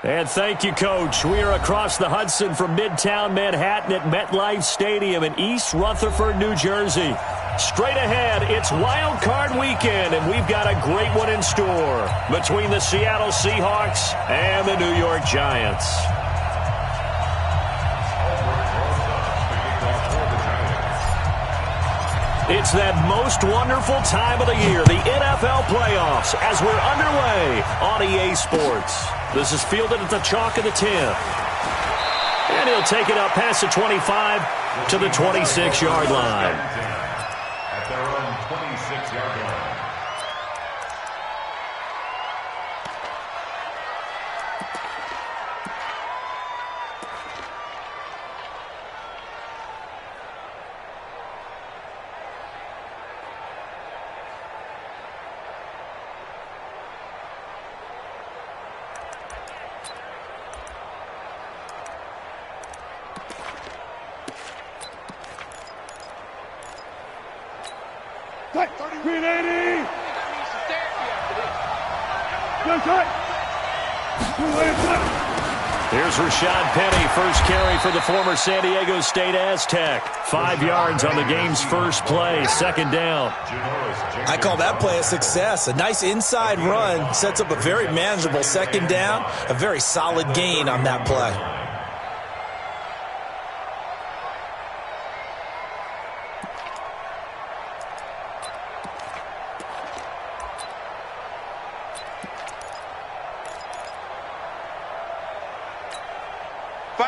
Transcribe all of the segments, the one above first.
And thank you, Coach. We are across the Hudson from Midtown Manhattan at MetLife Stadium in East Rutherford, New Jersey. Straight ahead, it's Wild Card Weekend, and we've got a great one in store between the Seattle Seahawks and the New York Giants. It's that most wonderful time of the year, the NFL playoffs, as we're underway on EA Sports. This is fielded at the chalk of the 10. And he'll take it up past the 25 to the 26-yard line. At their own 26-yard line. Here's Rashad Penny, first carry for the former San Diego State Aztec. 5 yards on the game's first play, second down. I call that play a success. A nice inside run sets up a very manageable second down, a very solid gain on that play.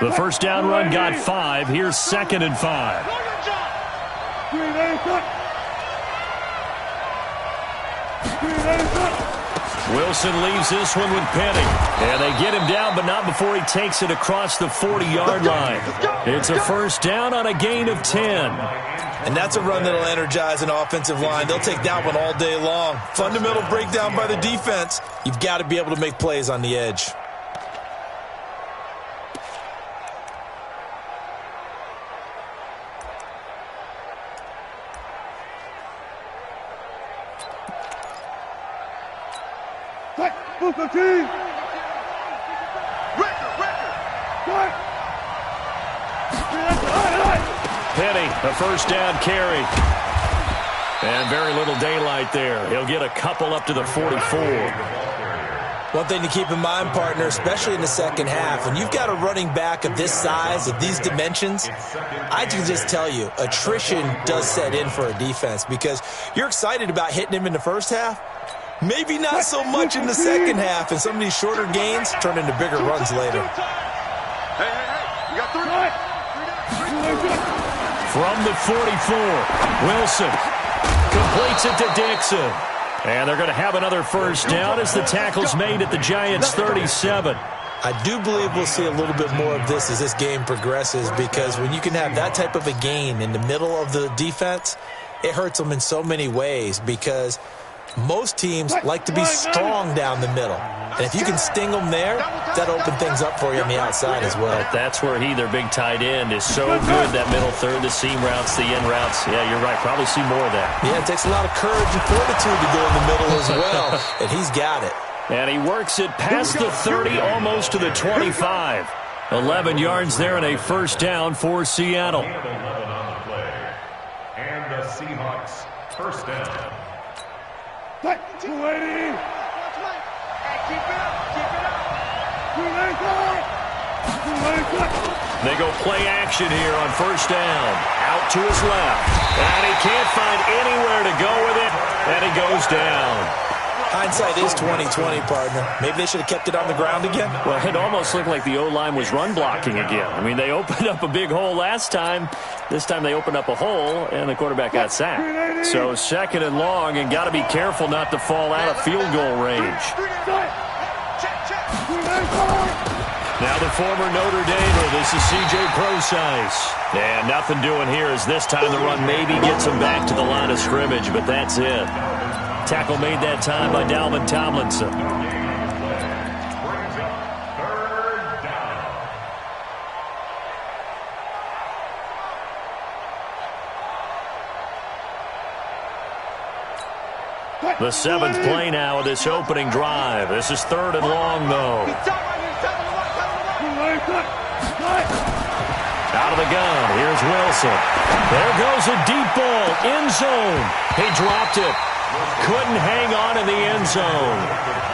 The first down run got 5. Here's 2nd and 5. Wilson leaves this one with Penny. And they get him down, but not before he takes it across the 40-yard line. It's a first down on a gain of 10. And that's a run that'll energize an offensive line. They'll take that one all day long. Fundamental breakdown by the defense. You've got to be able to make plays on the edge. Penny, a first down carry. And very little daylight there. He'll get a couple up to the 44. One thing to keep in mind, partner, especially in the second half, when you've got a running back of this size, of these dimensions, I can just tell you, attrition does set in for a defense because you're excited about hitting him in the first half. Maybe not so much in the second half, and some of these shorter gains turn into bigger runs later. Hey, you got 3. From the 44, Wilson completes it to Dixon. And they're going to have another first down as the tackle's made at the Giants' 37. I do believe we'll see a little bit more of this as this game progresses because when you can have that type of a gain in the middle of the defense, it hurts them in so many ways because most teams like to be strong down the middle. And if you can sting them there, that'll open things up for you on the outside as well. That's where their big tight end, is so good, that middle third, the seam routes, the in routes. Yeah, you're right. Probably see more of that. Yeah, it takes a lot of courage and fortitude to go in the middle as well, and he's got it. And he works it past the 30, almost to the 25. 11 yards there and a first down for Seattle. And the Seahawks first down. 280. Keep it up. They go play action here on first down. Out to his left. And he can't find anywhere to go with it. And he goes down. Hindsight is 20/20, partner. Maybe they should have kept it on the ground again. Well, it almost looked like the O-line was run blocking again. I mean, they opened up a big hole last time. This time they opened up a hole, and the quarterback got sacked. So 2nd and long, and got to be careful not to fall out of field goal range. Now the former Notre Damer, this is C.J. Prosise. And nothing doing here as this time the run maybe gets him back to the line of scrimmage, but that's it. Tackle made that time by Dalvin Tomlinson. The 7th play now of this opening drive. This is 3rd and long, though. Out of the gun, here's Wilson. There goes a deep ball, end zone. He dropped it. Couldn't hang on in the end zone.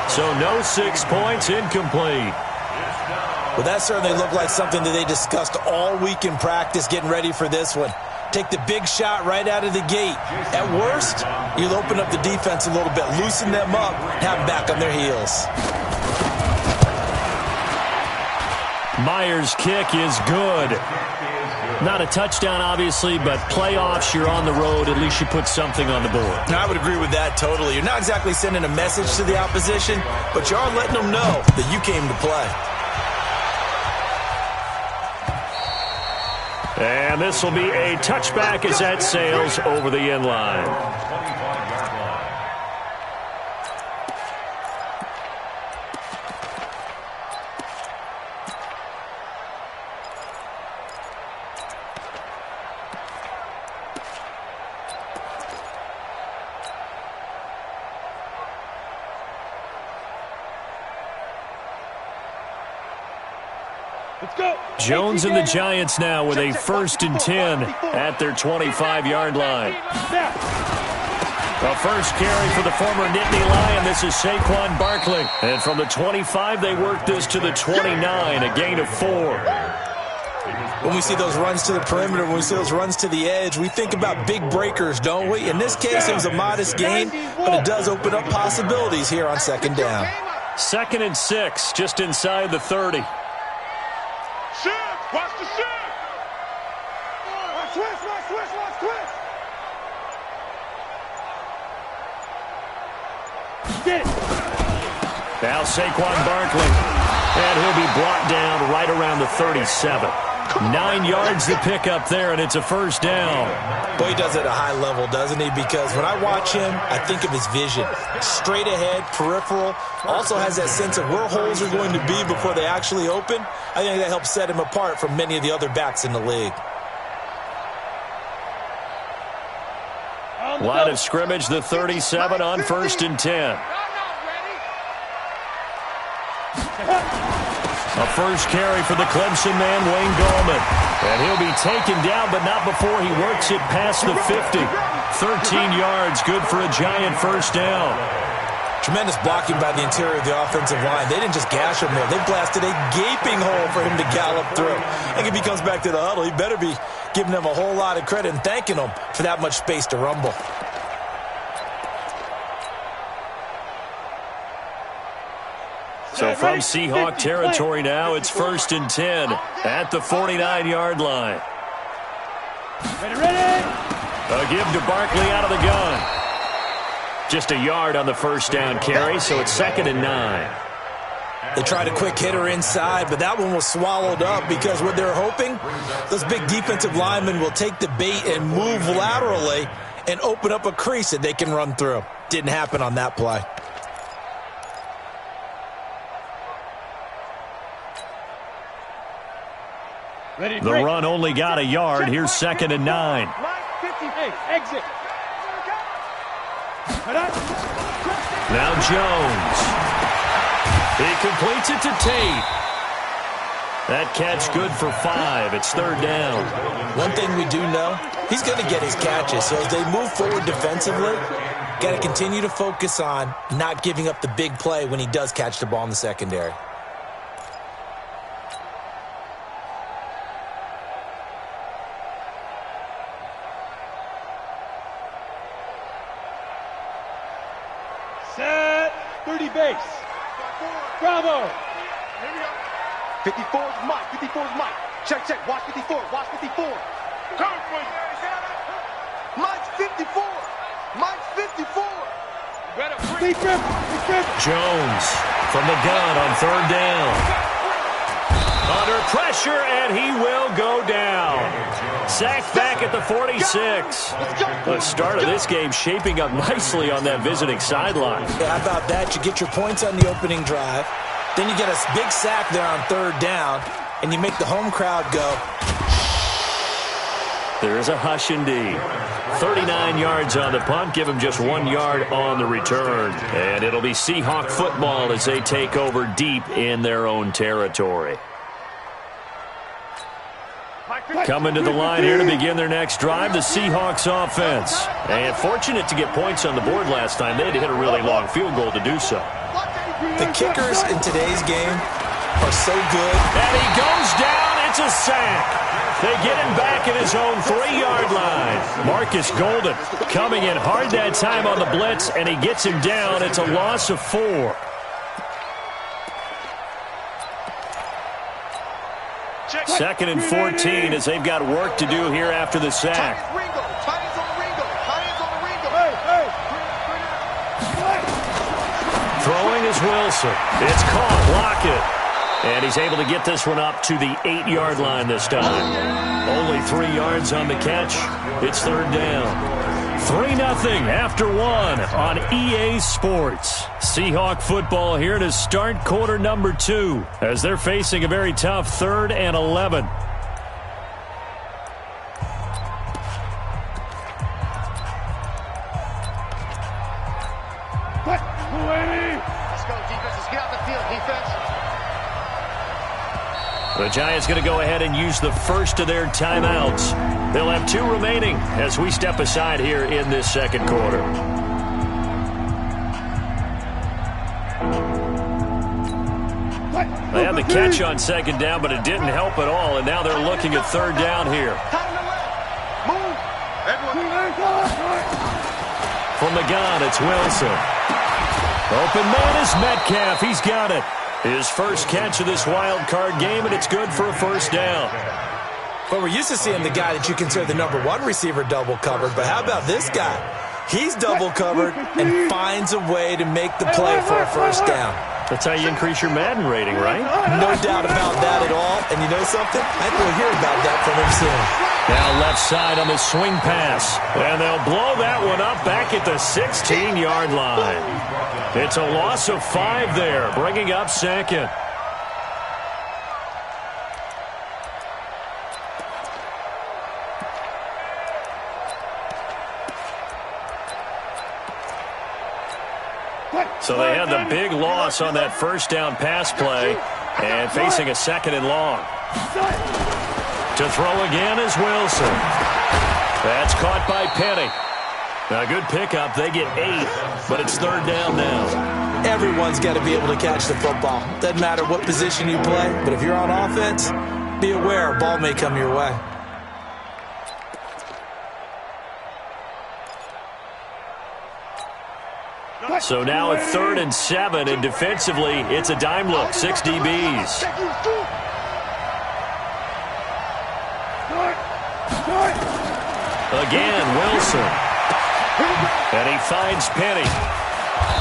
So no 6 points, incomplete. Well, that certainly looked like something that they discussed all week in practice getting ready for this one. Take the big shot right out of the gate. At worst, you'll open up the defense a little bit, loosen them up, have them back on their heels. Myers' kick is good. Not a touchdown, obviously, but playoffs, you're on the road. At least you put something on the board. I would agree with that totally. You're not exactly sending a message to the opposition, but you are letting them know that you came to play. And this will be a touchback as that sails over the end line. Jones and the Giants now with a 1st and 10 at their 25-yard line. A first carry for the former Nittany Lion. This is Saquon Barkley. And from the 25, they work this to the 29, a gain of 4. When we see those runs to the perimeter, when we see those runs to the edge, we think about big breakers, don't we? In this case, it was a modest gain, but it does open up possibilities here on 2nd down. 2nd and 6, just inside the 30. Watch the shift! Watch twist! Get it! Now Saquon Barkley. And he'll be brought down right around the 37. 9 yards to pick up there, and it's a 1st down. Boy, he does it at a high level, doesn't he? Because when I watch him, I think of his vision. Straight ahead, peripheral. Also has that sense of where holes are going to be before they actually open. I think that helps set him apart from many of the other backs in the league. Line of scrimmage, the 37 on 1st and 10. A first carry for the Clemson man, Wayne Gallman. And he'll be taken down, but not before he works it past the 50. 13 yards, good for a Giant 1st down. Tremendous blocking by the interior of the offensive line. They didn't just gash him there. They blasted a gaping hole for him to gallop through. I think if he comes back to the huddle, he better be giving them a whole lot of credit and thanking them for that much space to rumble. So from Seahawk territory now, it's 1st and 10 at the 49-yard line. Ready! A give to Barkley out of the gun. Just a yard on the 1st down carry, so it's 2nd and 9. They tried a quick hitter inside, but that one was swallowed up because what they're hoping, those big defensive linemen will take the bait and move laterally and open up a crease that they can run through. Didn't happen on that play. The run only got a yard. Here's 2nd and 9. Exit. Now Jones. He completes it to Tate. That catch good for 5. It's 3rd down. One thing we do know, he's going to get his catches. So as they move forward defensively, got to continue to focus on not giving up the big play when he does catch the ball in the secondary. Set. 30 base. Bravo. 54 is Mike. 54 is Mike. Check. Watch 54. Watch 54. Come for you. Mike's 54. Mike's 54. Big grip. Jones from the gun on 3rd down. Under pressure, and he will go down. Sacked back at the 46. The start of this game shaping up nicely on that visiting sideline. Yeah, how about that? You get your points on the opening drive. Then you get a big sack there on 3rd down, and you make the home crowd go. There's a hush indeed. 39 yards on the punt. Give him just 1 yard on the return. And it'll be Seahawk football as they take over deep in their own territory. Coming to the line here to begin their next drive, the Seahawks offense. And fortunate to get points on the board last time. They had to hit a really long field goal to do so. The kickers in today's game are so good. And he goes down. It's a sack. They get him back at his own 3-yard line. Marcus Golden coming in hard that time on the blitz, and he gets him down. It's a loss of 4. Second and 14 as they've got work to do here after the sack. Throwing is Wilson. It's caught. Block it. And he's able to get this one up to the 8-yard line this time. Only 3 yards on the catch. It's third down. 3-0 after 1 on EA Sports. Seahawk football here to start quarter number 2 as they're facing a very tough 3rd and 11. Let's go, defense. Let's get out the field, defense. The Giants going to go ahead and use the first of their timeouts. They'll have 2 remaining as we step aside here in this second quarter. They had the catch on second down, but it didn't help at all, and now they're looking at third down here. From the gun, it's Wilson. Open man is Metcalf. He's got it. His first catch of this wild card game, and it's good for a first down. Well, we're used to seeing the guy that you consider the number 1 receiver double covered, but how about this guy? He's double covered and finds a way to make the play for a first down. That's how you increase your Madden rating, right? No doubt about that at all. And you know something? I think we'll hear about that from him soon. Now left side on the swing pass. And they'll blow that one up back at the 16-yard line. It's a loss of 5 there, bringing up second. So they had the big loss on that first down pass play and facing a second and long. To throw again is Wilson. That's caught by Penny. A good pickup. They get 8, but it's third down now. Everyone's got to be able to catch the football. Doesn't matter what position you play, but if you're on offense, be aware a ball may come your way. So now at 3rd and 7, and defensively, it's a dime look, 6 DBs. Again, Wilson. And he finds Penny.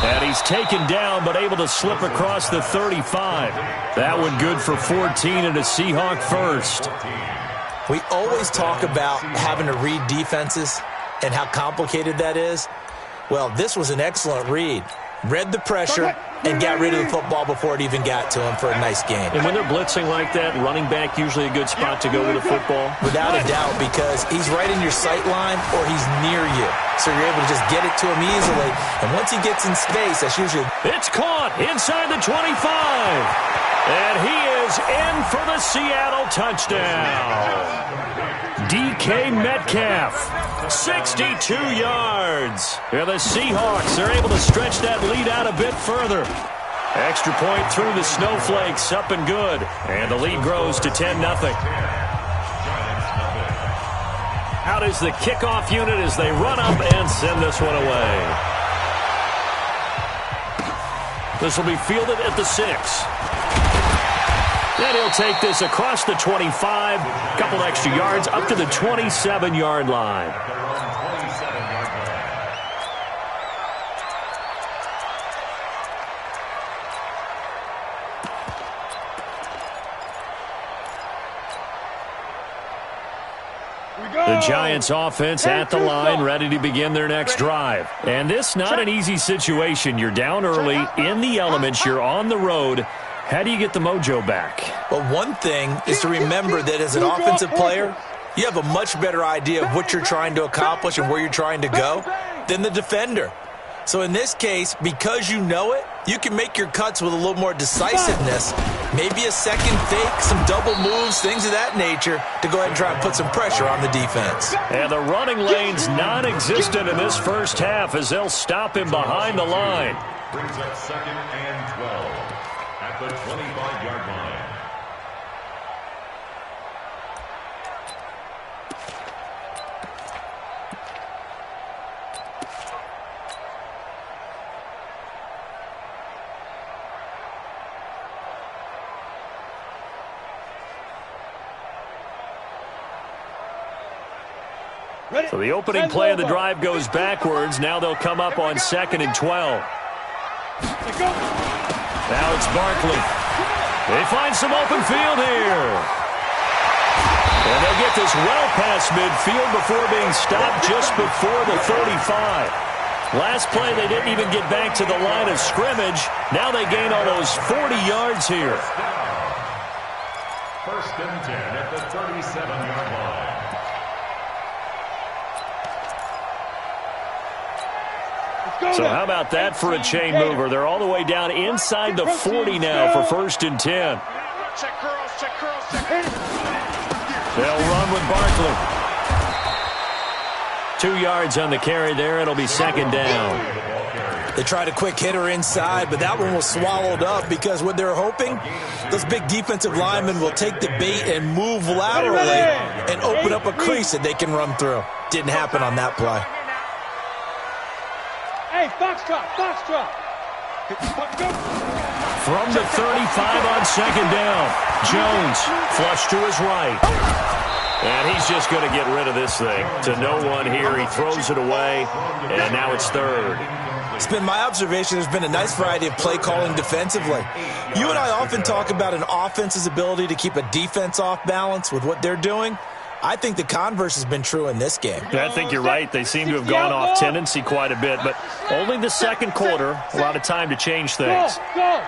And he's taken down, but able to slip across the 35. That one good for 14 and a Seahawk first. We always talk about having to read defenses and how complicated that is. Well, this was an excellent read. Read the pressure and got rid of the football before it even got to him for a nice game. And when they're blitzing like that, running back usually a good spot to go with the football? Without a doubt, because he's right in your sight line or he's near you. So you're able to just get it to him easily. And once he gets in space, that's usually... It's caught inside the 25. And he is in for the Seattle touchdown. DK Metcalf, 62 yards. And the Seahawks are able to stretch that lead out a bit further. Extra point through the snowflakes, up and good. And the lead grows to 10-0. Out is the kickoff unit as they run up and send this one away. This will be fielded at the 6. Then he'll take this across the 25, a couple extra yards, up to the 27-yard line. The Giants offense at the line, ready to begin their next drive. And this not an easy situation. You're down early, in the elements, you're on the road. How do you get the mojo back? Well, one thing is to remember that as an offensive player, you have a much better idea of what you're trying to accomplish and where you're trying to go than the defender. So in this case, because you know it, you can make your cuts with a little more decisiveness. Maybe a second fake, some double moves, things of that nature to go ahead and try and put some pressure on the defense. And the running lane's non-existent in this first half as they'll stop him behind the line. Brings up 2nd and 12 at the 25-yard line. So the opening play of the drive goes backwards. Now they'll come up on 2nd and 12. Now it's Barkley. They find some open field here. And they'll get this well past midfield before being stopped just before the 35. Last play, they didn't even get back to the line of scrimmage. Now they gain almost 40 yards here. 1st and 10 at the 37-yard line. So how about that for a chain mover? They're all the way down inside the 40 now for 1st and 10. Check curls, check curls, check. They'll run with Barkley. 2 yards on the carry there. It'll be 2nd down. They tried a quick hitter inside, but that one was swallowed up because what they're hoping, those big defensive linemen will take the bait and move laterally and open up a crease that they can run through. Didn't happen on that play. Hey, foxtrot, foxtrot. From the 35 on 2nd down. Jones flush to his right. And he's just going to get rid of this thing. To no one here. He throws it away. And now it's 3rd. It's been my observation there's been a nice variety of play calling defensively. You and I often talk about an offense's ability to keep a defense off balance with what they're doing. I think the converse has been true in this game. I think you're right. They seem to have gone off tendency quite a bit, but only the 2nd quarter. A lot of time to change things. Go.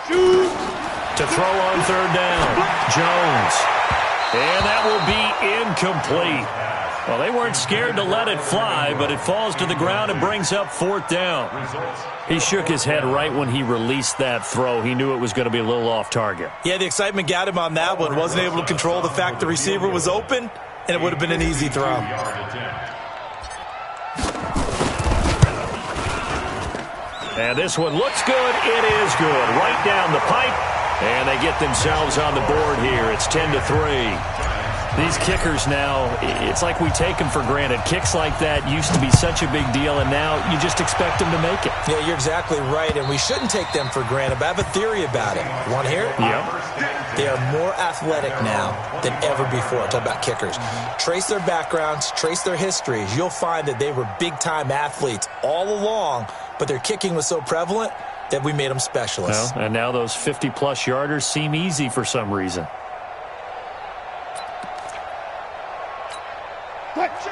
Shoot. To throw on 3rd down. Jones. And that will be incomplete. Well, they weren't scared to let it fly, but it falls to the ground and brings up 4th down. He shook his head right when he released that throw. He knew it was going to be a little off target. Yeah, the excitement got him on that one. Wasn't able to control the fact the receiver was open, and it would have been an easy throw. And this one looks good. It is good. Right down the pipe. And they get themselves on the board here. It's 10-3. These kickers now, it's like we take them for granted. Kicks like that used to be such a big deal, and now you just expect them to make it. Yeah, you're exactly right, and we shouldn't take them for granted. But I have a theory about it. Want to hear it? Yeah. They are more athletic now than ever before. Talk about kickers. Trace their backgrounds, trace their histories. You'll find that they were big-time athletes all along, but their kicking was so prevalent that we made them specialists. Well, and now those 50-plus yarders seem easy for some reason.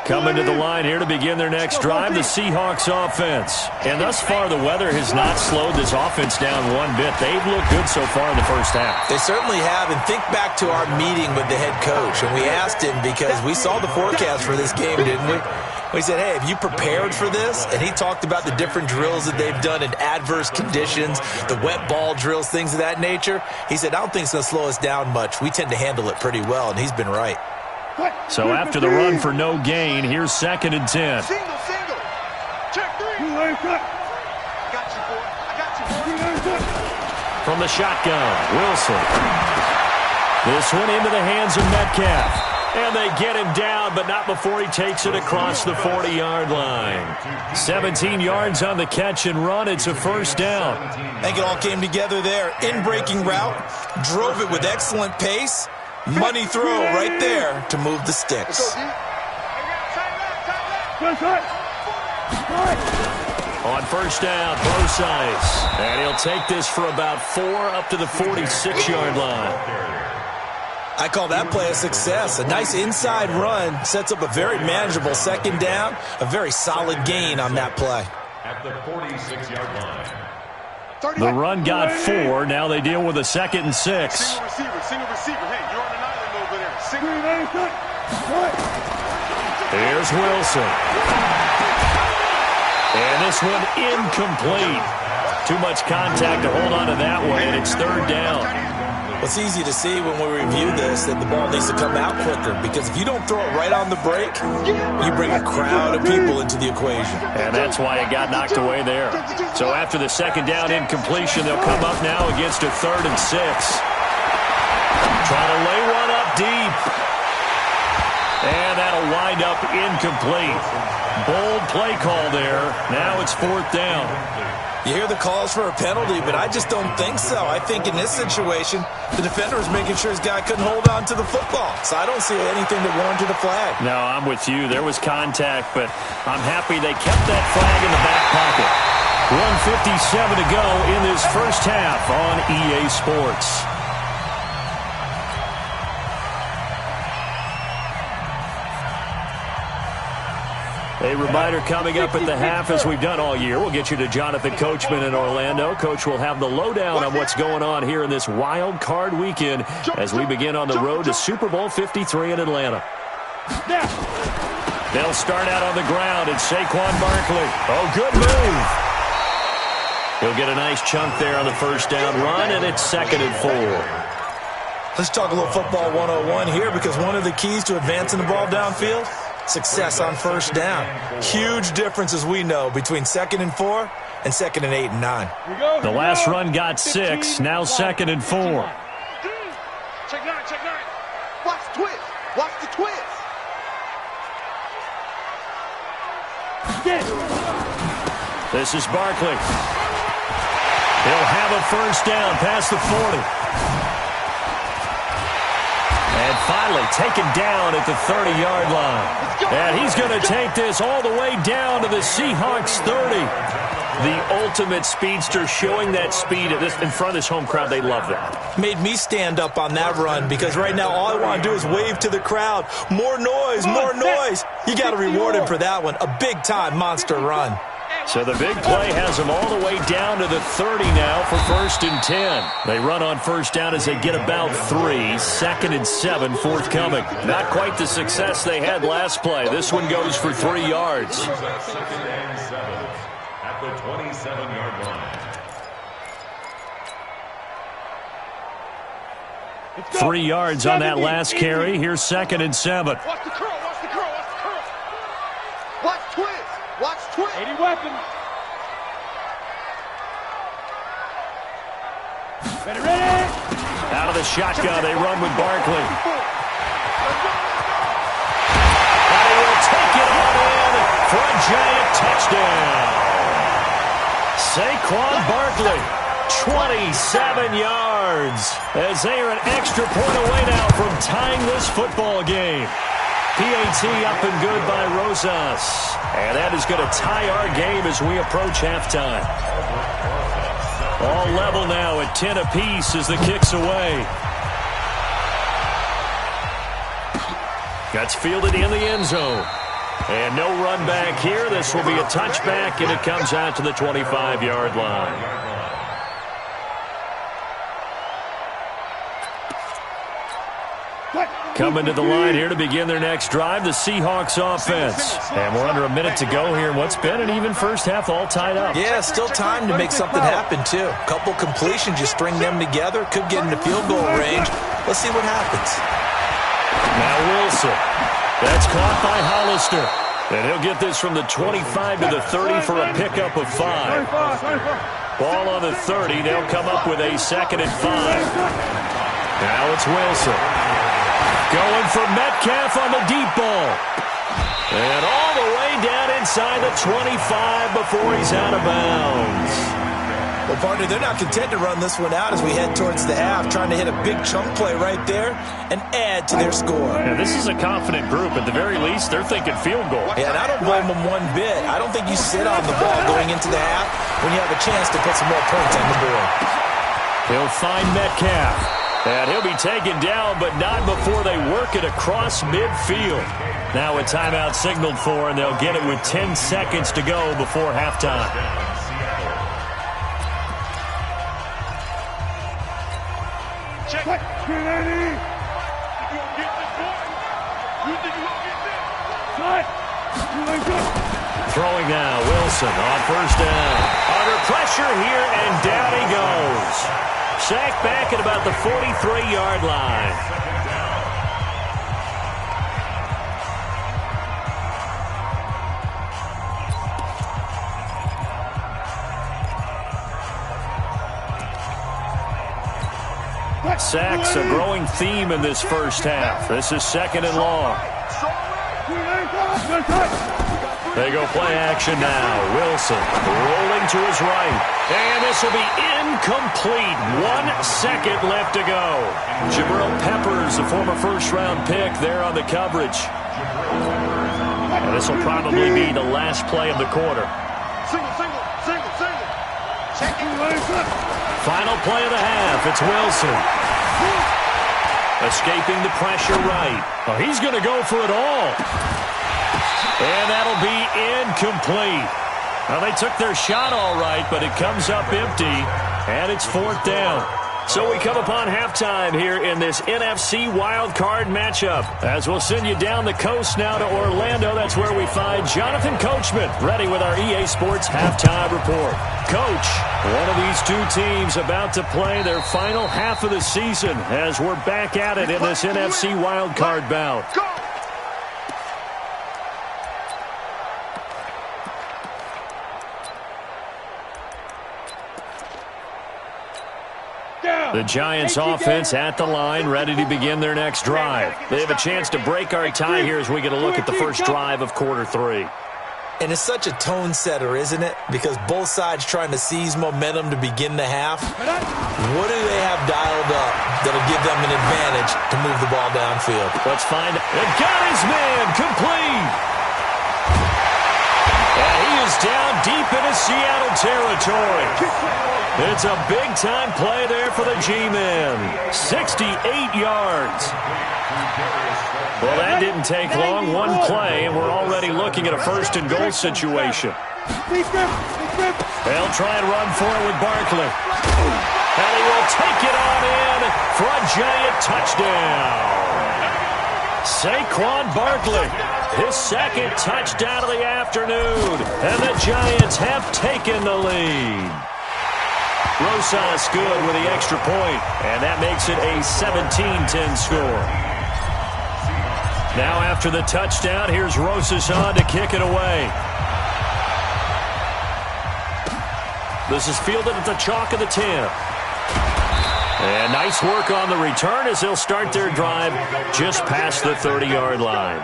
Coming to the line here to begin their next drive, the Seahawks offense. And thus far, the weather has not slowed this offense down one bit. They've looked good so far in the first half. They certainly have. And think back to our meeting with the head coach. And we asked him because we saw the forecast for this game, didn't we? We said, hey, have you prepared for this? And he talked about the different drills that they've done in adverse conditions, the wet ball drills, things of that nature. He said, I don't think it's going to slow us down much. We tend to handle it pretty well, and he's been right. So after the run for no gain, here's 2nd and 10. Single. Check 3. I got you, boy. I got you. From the shotgun, Wilson. This one into the hands of Metcalf. And they get him down, but not before he takes it across the 40-yard line. 17 yards on the catch and run. It's a 1st down. I think it all came together there. In-breaking route, drove it with excellent pace. Money throw right there to move the sticks. On 1st down, Brosize. And he'll take this for about 4 up to the 46-yard line. I call that play a success. A nice inside run sets up a very manageable 2nd down. A very solid gain on that play. At the 46-yard line. The run got 4. Now they deal with a 2nd and 6. Single receiver. Hey, you're on an island over there. Single. Here's Wilson. And this one incomplete. Too much contact to hold on to that one, and it's third down. Well, it's easy to see when we review this that the ball needs to come out quicker, because if you don't throw it right on the break, you bring a crowd of people into the equation. And that's why it got knocked away there. So after the second down incompletion, they'll come up now against a 3rd and 6. Trying to lay one up deep. And that'll wind up incomplete. Bold play call there. Now it's 4th down. You hear the calls for a penalty, but I just don't think so. I think in this situation, the defender was making sure his guy couldn't hold on to the football. So I don't see anything that warranted a flag. No, I'm with you. There was contact, but I'm happy they kept that flag in the back pocket. 1:57 to go in this first half on EA Sports. A reminder coming up at the half, as we've done all year. We'll get you to Jonathan Coachman in Orlando. Coach will have the lowdown on what's going on here in this wild card weekend as we begin on the road to Super Bowl 53 in Atlanta. They'll start out on the ground, and Saquon Barkley. Oh, good move. He'll get a nice chunk there on the first down run, and it's 2nd and 4. Let's talk a little football 101 here, because one of the keys to advancing the ball downfield, success on first down. Huge difference, as we know, between 2nd and 4 and 2nd and 8 and 9. The last run got 6, now 2nd and 4. Check 9, check 9. Watch the twist. Watch the twist. This is Barkley. He'll have a first down past the 40. And finally taken down at the 30-yard line. And he's going to take this all the way down to the Seahawks 30. The ultimate speedster, showing that speed in front of this home crowd. They love that. Made me stand up on that run, because right now all I want to do is wave to the crowd. More noise, more noise. You got to reward him for that one. A big-time monster run. So the big play has them all the way down to the 30 now for 1st and 10. They run on first down as they get about 3. 2nd and 7 forthcoming. Not quite the success they had last play. This one goes for 3 yards. 2nd and 7 at the 27-yard line. 3 yards on that last carry. Here's 2nd and 7. Watch the curl, watch the curl, watch the curl. Watch twist. Watch twist. 80 weapons. Ready, ready. Out of the shotgun, they run with Barkley. And he will take it on in for a giant touchdown. Saquon Barkley, 27 yards, as they are an extra point away now from tying this football game. PAT up and good by Rosas. And that is going to tie our game as we approach halftime. All level now at 10 apiece as the kick's away. That's fielded in the end zone. And no run back here. This will be a touchback, and it comes out to the 25-yard line. Coming to the line here to begin their next drive, the Seahawks offense. And we're under a minute to go here in what's been an even first half, all tied up. Yeah, still time to make something happen, too. A couple completions, you string them together, could get into field goal range. Let's see what happens. Now Wilson. That's caught by Hollister. And he'll get this from the 25 to the 30 for a pickup of 5. Ball on the 30. They'll come up with a 2nd and 5. Now it's Wilson. Going for Metcalf on the deep ball. And all the way down inside the 25 before he's out of bounds. Well, partner, they're not content to run this one out as we head towards the half, trying to hit a big chunk play right there and add to their score. Now, this is a confident group. At the very least, they're thinking field goal. Yeah, and I don't blame them one bit. I don't think you sit on the ball going into the half when you have a chance to put some more points on the board. He'll find Metcalf. And he'll be taken down, but not before they work it across midfield. Now a timeout signaled for, and they'll get it with 10 seconds to go before halftime. Check. Throwing now, Wilson on first down. Under pressure here, and down he goes. Sacked back at about the 43-yard line. Sacks a growing theme in this first half. This is second and long. They go play action now. Wilson rolling to his right. And this will be incomplete. 1 second left to go. Jabril Peppers, a former first-round pick, there on the coverage. And this will probably be the last play of the quarter. Final play of the half. It's Wilson. Escaping the pressure right. Oh, he's going to go for it all. And that'll be incomplete. Well, they took their shot all right, but it comes up empty, and it's fourth down. So we come upon halftime here in this NFC wildcard matchup. As we'll send you down the coast now to Orlando, that's where we find Jonathan Coachman, ready with our EA Sports Halftime Report. Coach, one of these two teams about to play their final half of the season as we're back at it in this NFC wildcard bout. The Giants offense at the line, ready to begin their next drive. They have a chance to break our tie here as we get a look at the first drive of quarter 3. And it's such a tone setter, isn't it? Because both sides trying to seize momentum to begin the half. What do they have dialed up that'll give them an advantage to move the ball downfield? Let's find it. It got his man complete. And he is down deep into Seattle territory. It's a big-time play there for the G-Men. 68 yards. Well, that didn't take long. One play, and we're already looking at a first-and-goal situation. They'll try and run for it with Barkley. And he will take it on in for a giant touchdown. Saquon Barkley, his second touchdown of the afternoon. And the Giants have taken the lead. Rosas good with the extra point, and that makes it a 17-10 score. Now after the touchdown, here's Rosas on to kick it away. This is fielded at the chalk of the 10. And nice work on the return as they'll start their drive just past the 30-yard line.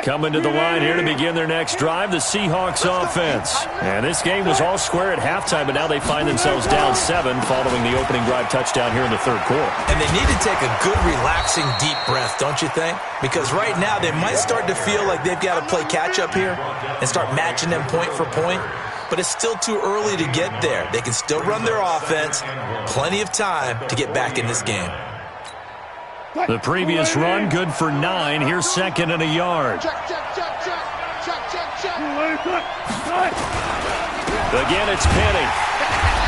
Coming to the line here to begin their next drive, the Seahawks offense. And this game was all square at halftime, but now they find themselves down 7 following the opening drive touchdown here in the third quarter. And they need to take a good, relaxing, deep breath, don't you think? Because right now they might start to feel like they've got to play catch-up here and start matching them point for point. But it's still too early to get there. They can still run their offense. Plenty of time to get back in this game. The previous run, good for 9. Here's second and a yard. Again, it's Penny.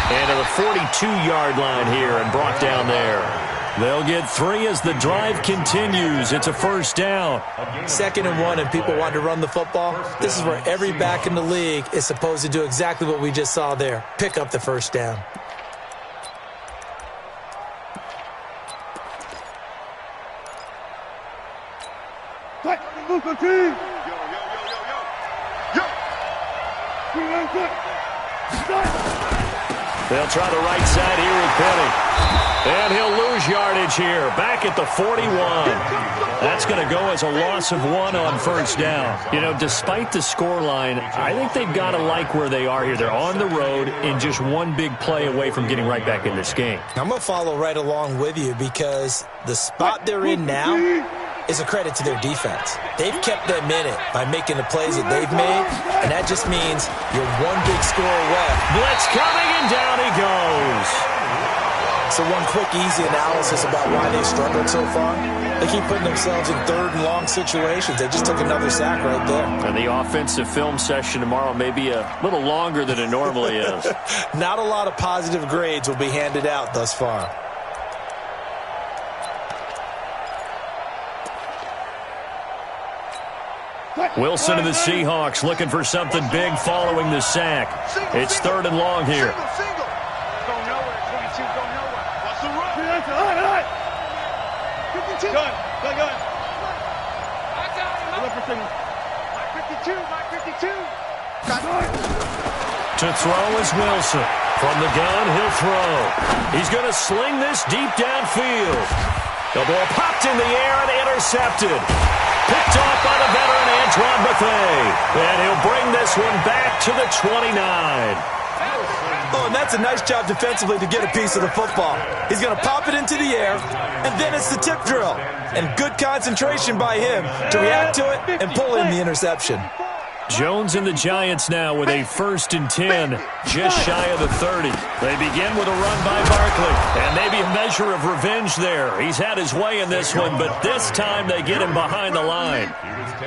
And to the 42-yard line here and brought down there. They'll get 3 as the drive continues. It's a first down. 2nd and 1 and people want to run the football. This is where every back in the league is supposed to do exactly what we just saw there. Pick up the first down. They'll try the right side here with Penny. And he'll lose yardage here. Back at the 41. That's going to go as a loss of 1 on first down. You know, despite the scoreline, I think they've got to like where they are here. They're on the road and just one big play away from getting right back in this game. I'm going to follow right along with you because the spot they're in now is a credit to their defense. They've kept them in it by making the plays that they've made, and that just means you're one big score away. Blitz coming, and down he goes. So one quick, easy analysis about why they've struggled so far. They keep putting themselves in third and long situations. They just took another sack right there. And the offensive film session tomorrow may be a little longer than it normally is. Not a lot of positive grades will be handed out thus far. Wilson and the Seahawks looking for something big following the sack. It's third and long here. Go nowhere, 22, go nowhere. What's the run? 52. Gun. I got him. Look for signal. My 52. To throw is Wilson. From the gun, he'll throw. He's going to sling this deep downfield. The ball popped in the air and intercepted. Picked off by the veteran Antoine Bethea. And he'll bring this one back to the 29. Oh, and that's a nice job defensively to get a piece of the football. He's going to pop it into the air, and then it's the tip drill. And good concentration by him to react to it and pull in the interception. Jones and the Giants now with a 1st and 10, just shy of the 30. They begin with a run by Barkley, and maybe a measure of revenge there. He's had his way in this one, but this time they get him behind the line.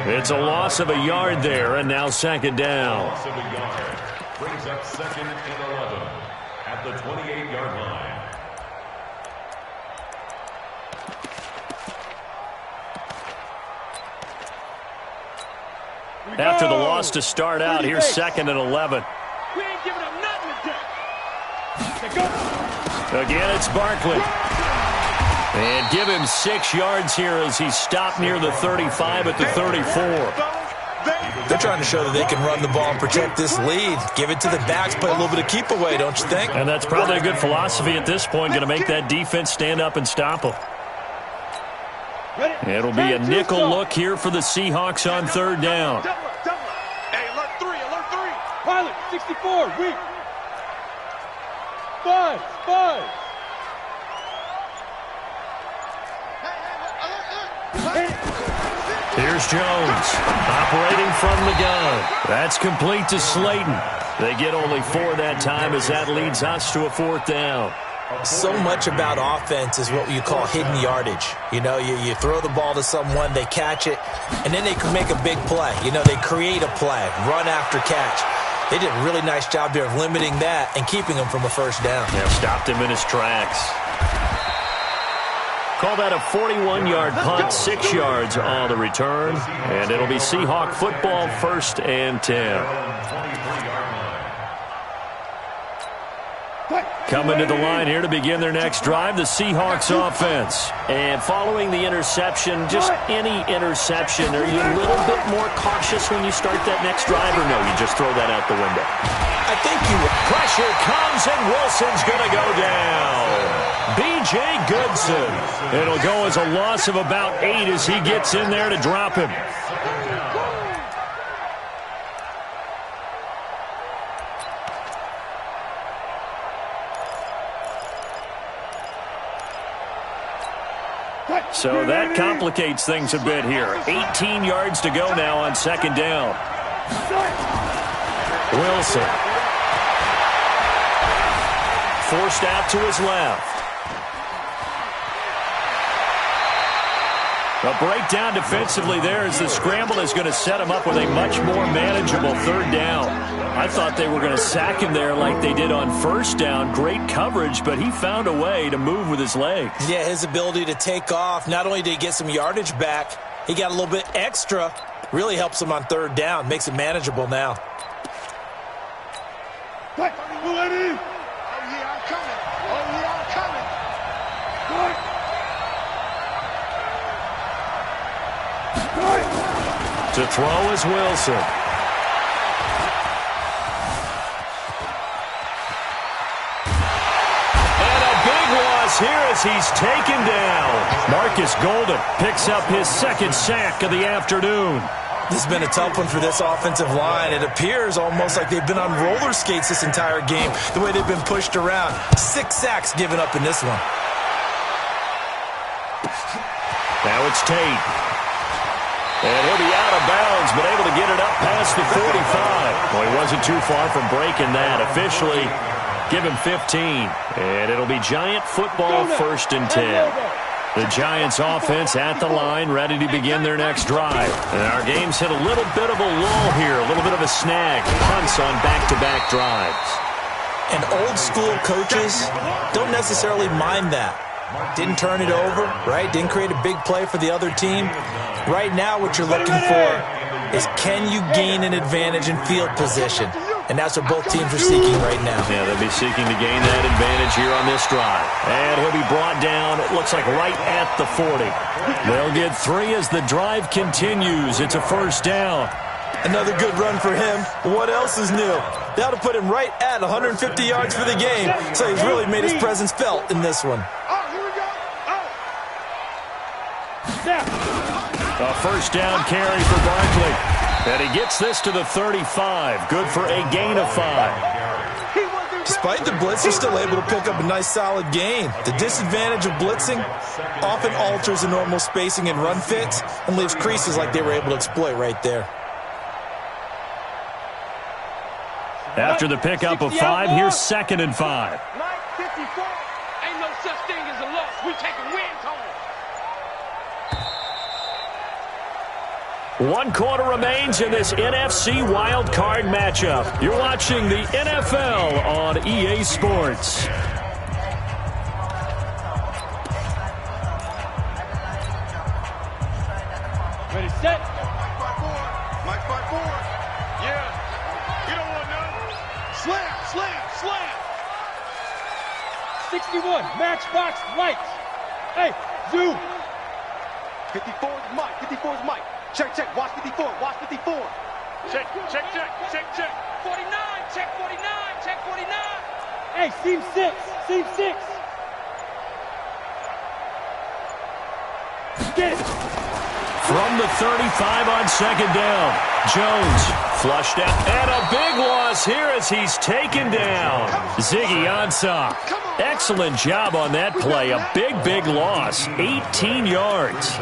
It's a loss of a yard there, and now 2nd down. Loss of a yard. Brings up 2nd and 11 at the 28-yard line. After the loss to start out, here's 2nd and 11. We ain't giving up nothing today. Again, it's Barkley. And give him 6 yards here as he's stopped near the 35 at the 34. They're trying to show that they can run the ball and protect this lead. Give it to the backs, play a little bit of keep away, don't you think? And that's probably a good philosophy at this point, going to make that defense stand up and stop them. It'll be a nickel look here for the Seahawks on 3rd down. Hey, alert 3. Pilot, 64, weak. 5. Here's Jones, operating from the gun. That's complete to Slayton. They get only 4 that time as that leads us to a 4th down. So much about offense is what you call hidden yardage. You know, you throw the ball to someone, they catch it, and then they can make a big play. You know, they create a play, run after catch. They did a really nice job there of limiting that and keeping him from a 1st down. Yeah, stopped him in his tracks. Call that a 41-yard punt, 6 yards on the return, and it'll be Seahawk football, 1st and 10. Coming to the line here to begin their next drive, the Seahawks offense. And following the interception, just any interception, are you a little bit more cautious when you start that next drive, or no, you just throw that out the window? I think you would. Pressure comes, and Wilson's going to go down. B.J. Goodson. It'll go as a loss of about 8 as he gets in there to drop him. So that complicates things a bit here. 18 yards to go now on 2nd down. Wilson. Forced out to his left. A breakdown defensively there as the scramble is going to set him up with a much more manageable 3rd down. I thought they were going to sack him there like they did on 1st down. Great coverage, but he found a way to move with his legs. Yeah, his ability to take off, not only did he get some yardage back, he got a little bit extra. Really helps him on 3rd down, makes it manageable now. Oh, yeah, I'm coming. To throw is Wilson. And a big loss here as he's taken down. Marcus Golden picks up his 2nd sack of the afternoon. This has been a tough one for this offensive line. It appears almost like they've been on roller skates this entire game, the way they've been pushed around. 6 sacks given up in this one. Now it's Tate. And he'll be out of bounds, but able to get it up past the 45. Well, he wasn't too far from breaking that. Officially, Give him 15. And it'll be Giant football 1st and 10. The Giants offense at the line, ready to begin their next drive. And our game's hit a little bit of a lull here, a little bit of a snag. Punts on back-to-back drives. And old school coaches don't necessarily mind that. Didn't turn it over, right? Didn't create a big play for the other team. Right now what you're looking for is, can you gain an advantage in field position? And that's what both teams are seeking right now. Yeah, they'll be seeking to gain that advantage here on this drive. And he'll be brought down, it looks like right at the 40. They'll get 3 as the drive continues. It's a 1st down. Another good run for him. What else is new? That'll put him right at 150 yards for the game. So he's really made his presence felt in this one. A 1st down carry for Barkley. And he gets this to the 35. Good for a gain of 5. Despite the blitz, he's still able to pick up a nice solid gain. The disadvantage of blitzing often alters the normal spacing and run fits and leaves creases like they were able to exploit right there. After the pickup of 5, here's 2nd and 5. Ain't no such thing as a loss. We taking wins home. 1 quarter remains in this NFC Wild Card matchup. You're watching the NFL on EA Sports. Ready, set. Mike 5-4. Yeah. You don't want none. Slam, slam, slam. 61, matchbox lights. Hey, zoom. 54 is Mike, 54 is Mike. Check, check, watch 54, watch 54. Check, check, check, check, check. 49, check 49, check 49. Hey, seam 6, seam 6. Get it. From the 35 on 2nd down. Jones flushed out. And a big loss here as he's taken down. Ziggy Ansah. Excellent job on that play. A big, big loss. 18 yards.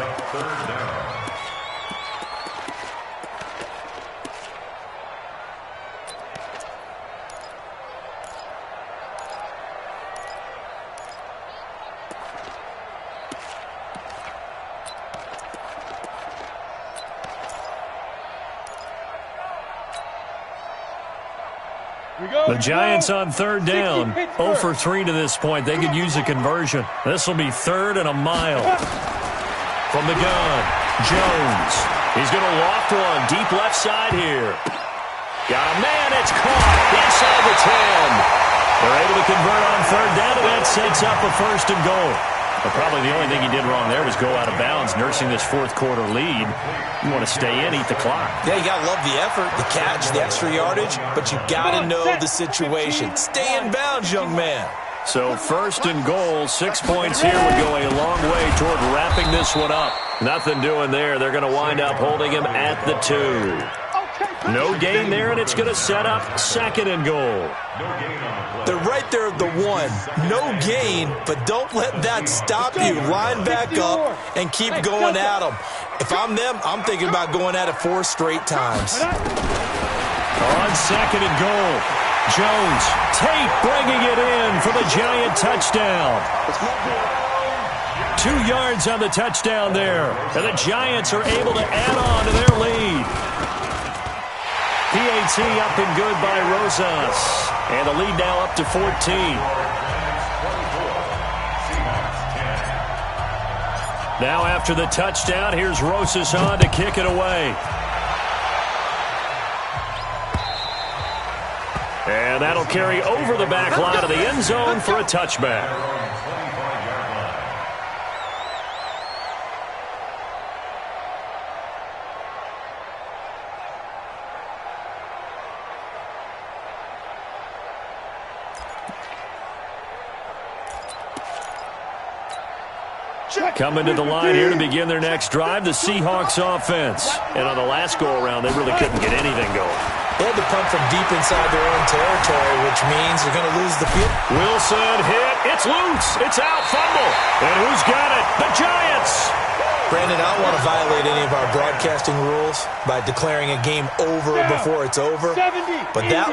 The Giants on 3rd down. 0 for 3 to this point. They could use a conversion. This will be 3rd and a mile. From the gun, Jones. He's going to loft one deep left side here. Got a man. It's caught inside the 10. They're able to convert on 3rd down, and that sets up a 1st and goal. But probably the only thing he did wrong there was go out of bounds, nursing this 4th quarter lead. You want to stay in, eat the clock. Yeah, you got to love the effort, the catch, the extra yardage, but you got to know the situation. Stay in bounds, young man. So 1st and goal, 6 points here would go a long way toward wrapping this one up. Nothing doing there. They're going to wind up holding him at the 2. No gain there, and it's going to set up 2nd and goal. They're right there at the 1. No gain, but don't let that stop you. Line back up and keep going at them. If I'm them, I'm thinking about going at it 4 straight times. On 2nd and goal, Jones, Tate bringing it in for the Giant touchdown. 2 yards on the touchdown there, and the Giants are able to add on to their lead. PAT up and good by Rosas. And the lead now up to 14. Now after the touchdown, here's Rosas on to kick it away. And that'll carry over the back line of the end zone for a touchback. Coming to the line here to begin their next drive, the Seahawks offense. And on the last go-around, they really couldn't get anything going. They had to punt from deep inside their own territory, which means they're going to lose the field. Wilson hit. It's loose. It's out. Fumble. And who's got it? The Giants. Brandon, I don't want to violate any of our broadcasting rules by declaring a game over before it's over. But that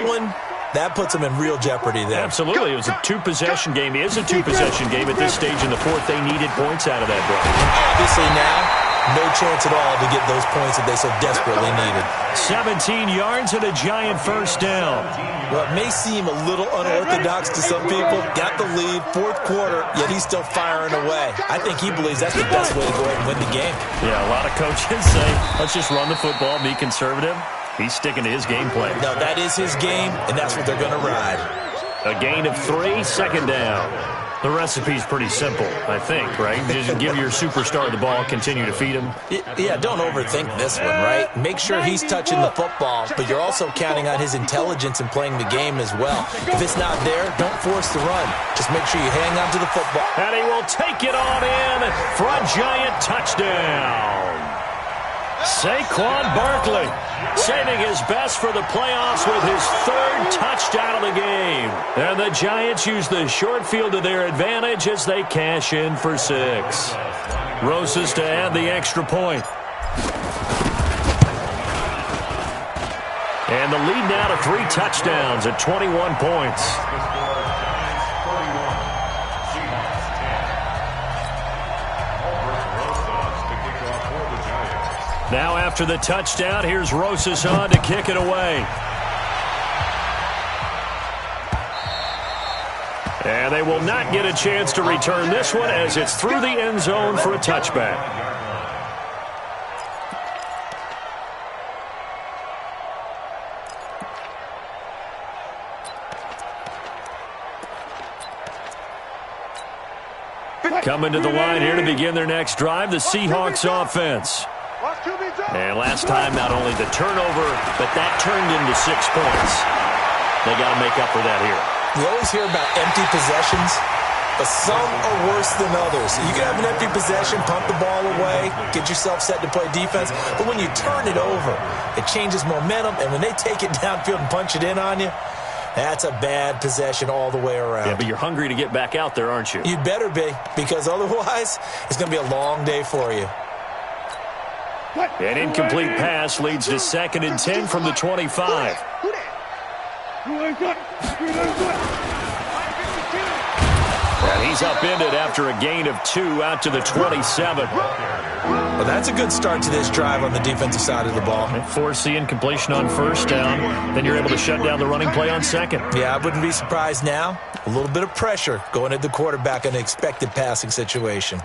That puts them in real jeopardy there. Absolutely. It was a two-possession game. It is a two-possession game at this stage in the fourth. They needed points out of that drive. Obviously now, no chance at all to get those points that they so desperately needed. 17 yards and a giant first down. Well, it may seem a little unorthodox to some people. Got the lead, fourth quarter, yet he's still firing away. I think he believes that's the best way to go ahead and win the game. Yeah, a lot of coaches say, let's just run the football, be conservative. He's sticking to his game plan. No, that is his game, and that's what they're going to ride. A gain of 3, second down. The recipe's pretty simple, I think, right? Just give your superstar the ball, continue to feed him. Yeah, don't overthink this one, right? Make sure he's touching the football, but you're also counting on his intelligence in playing the game as well. If it's not there, don't force the run. Just make sure you hang on to the football. And he will take it on in for a giant touchdown. Saquon Barkley saving his best for the playoffs with his third touchdown of the game. And the Giants use the short field to their advantage as they cash in for 6. Rosas to add the extra point. And the lead now to 3 touchdowns at 21 points. Now after the touchdown, here's Rosas on to kick it away. And they will not get a chance to return this one as it's through the end zone for a touchback. Coming to the line here to begin their next drive, the Seahawks offense. And last time, not only the turnover, but that turned into 6 points. They got to make up for that here. You always hear about empty possessions, but some are worse than others. You can have an empty possession, pump the ball away, get yourself set to play defense, but when you turn it over, it changes momentum, and when they take it downfield and punch it in on you, that's a bad possession all the way around. Yeah, but you're hungry to get back out there, aren't you? You'd better be, because otherwise, it's going to be a long day for you. An incomplete pass leads to 2nd and 10 from the 25. And he's upended after a gain of 2 out to the 27. Well, that's a good start to this drive on the defensive side of the ball. And force the incompletion on first down. Then you're able to shut down the running play on second. Yeah, I wouldn't be surprised now. A little bit of pressure going at the quarterback in an expected passing situation.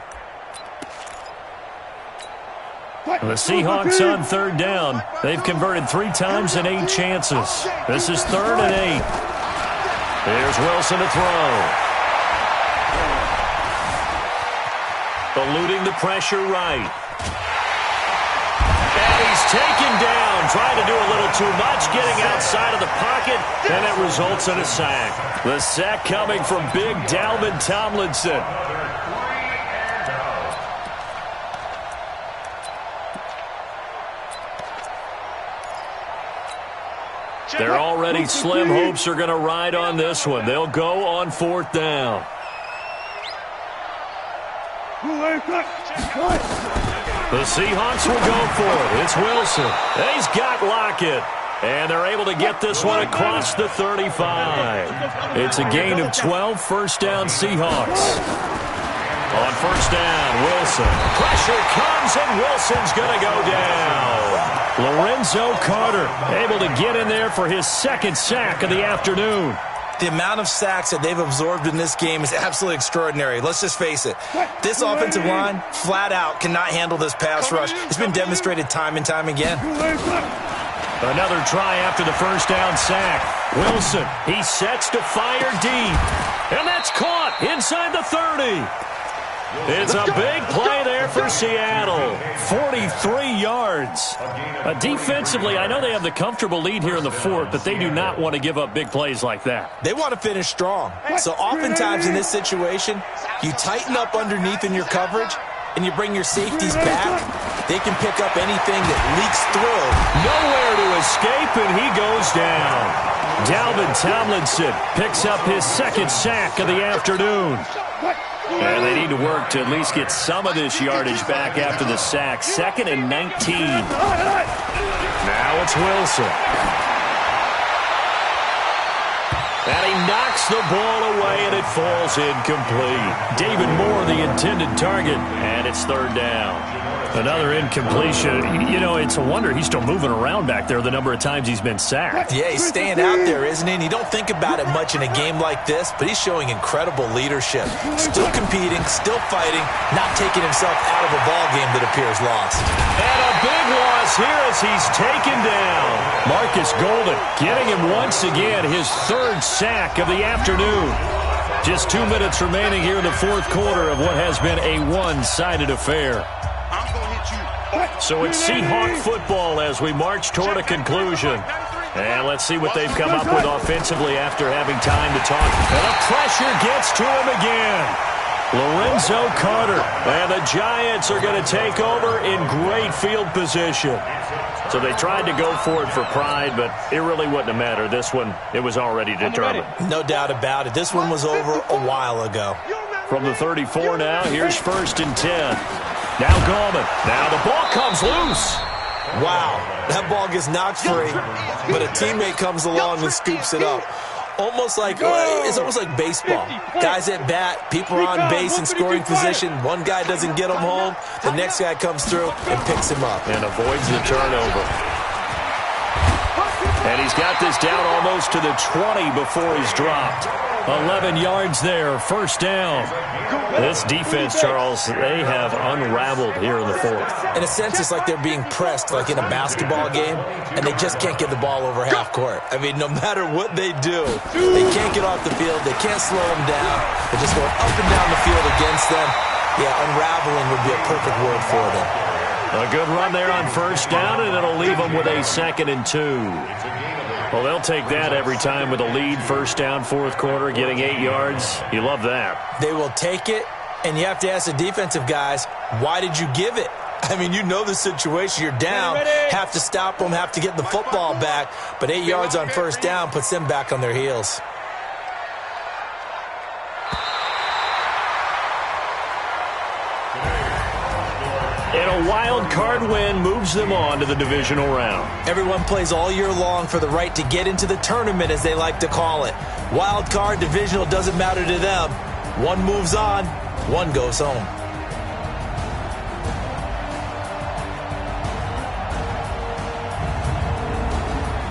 The Seahawks on 3rd down. They've converted 3 times in 8 chances. This is 3rd and 8. Here's Wilson to throw. Eluding the pressure right. And he's taken down, trying to do a little too much, getting outside of the pocket, and it results in a sack. The sack coming from big Dalvin Tomlinson. Their already slim hopes are going to ride on this one. They'll go on 4th down. The Seahawks will go for it. It's Wilson. He's got Lockett. And they're able to get this one across the 35. It's a gain of 12, first down Seahawks. On first down, Wilson. Pressure comes, and Wilson's going to go down. Lorenzo Carter able to get in there for his 2nd sack of the afternoon. The amount of sacks that they've absorbed in this game is absolutely extraordinary. Let's just face it. This offensive line, flat out, cannot handle this pass rush. It's been demonstrated time and time again. Another try after the first down sack. Wilson, he sets to fire deep. And that's caught inside the 30. It's a big play there for Seattle. 43 yards. Defensively, I know they have the comfortable lead here in the 4th, but they do not want to give up big plays like that. They want to finish strong. So oftentimes in this situation, you tighten up underneath in your coverage, and you bring your safeties back. They can pick up anything that leaks through. Nowhere to escape, and he goes down. Dalvin Tomlinson picks up his 2nd sack of the afternoon. And they need to work to at least get some of this yardage back after the sack. 2nd and 19. Now it's Wilson. And he knocks the ball away, and it falls incomplete. David Moore, the intended target, and it's third down. Another incompletion. You know, it's a wonder he's still moving around back there the number of times he's been sacked. Yeah, he's staying out there, isn't he? And you don't think about it much in a game like this, but he's showing incredible leadership. Still competing, still fighting, not taking himself out of a ball game that appears lost. And a big loss here as he's taken down. Marcus Golden getting him once again his third sack of the afternoon. Just 2 minutes remaining here in the fourth quarter of what has been a one-sided affair. So it's Seahawk football as we march toward a conclusion. And let's see what they've come up with offensively after having time to talk. And the pressure gets to him again. Lorenzo Carter. And the Giants are going to take over in great field position. So they tried to go for it for pride, but it really wouldn't have mattered. This one, it was already determined. No doubt about it. This one was over a while ago. From the 34 now, here's 1st and 10. Now Gallman. Now the ball comes loose. Wow, that ball gets knocked free, but a teammate comes along and scoops it up. It's almost like baseball. Guys at bat, people are on base in scoring position. One guy doesn't get him home. The next guy comes through and picks him up. And avoids the turnover. And he's got this down almost to the 20 before he's dropped. 11 yards there, 1st down. This defense, Charles, they have unraveled here in the fourth. In a sense, it's like they're being pressed like in a basketball game, and they just can't get the ball over half court. I mean, no matter what they do, they can't get off the field. They can't slow them down. They're just going up and down the field against them. Yeah, unraveling would be a perfect word for them. A good run there on 1st down, and it'll leave them with a 2nd and 2. Well, they'll take that every time with a lead, 1st down, 4th quarter, getting 8 yards. You love that. They will take it, and you have to ask the defensive guys, why did you give it? I mean, you know the situation. You're down, have to stop them, have to get the football back, but 8 yards on 1st down puts them back on their heels. And a wild card win moves them on to the divisional round. Everyone plays all year long for the right to get into the tournament, as they like to call it. Wild card, divisional, doesn't matter to them. One moves on, one goes home.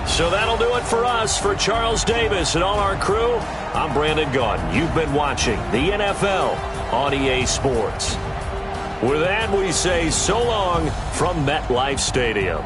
So that'll do it for us. For Charles Davis and all our crew, I'm Brandon Gaudin. You've been watching the NFL on EA Sports. With that, we say so long from MetLife Stadium.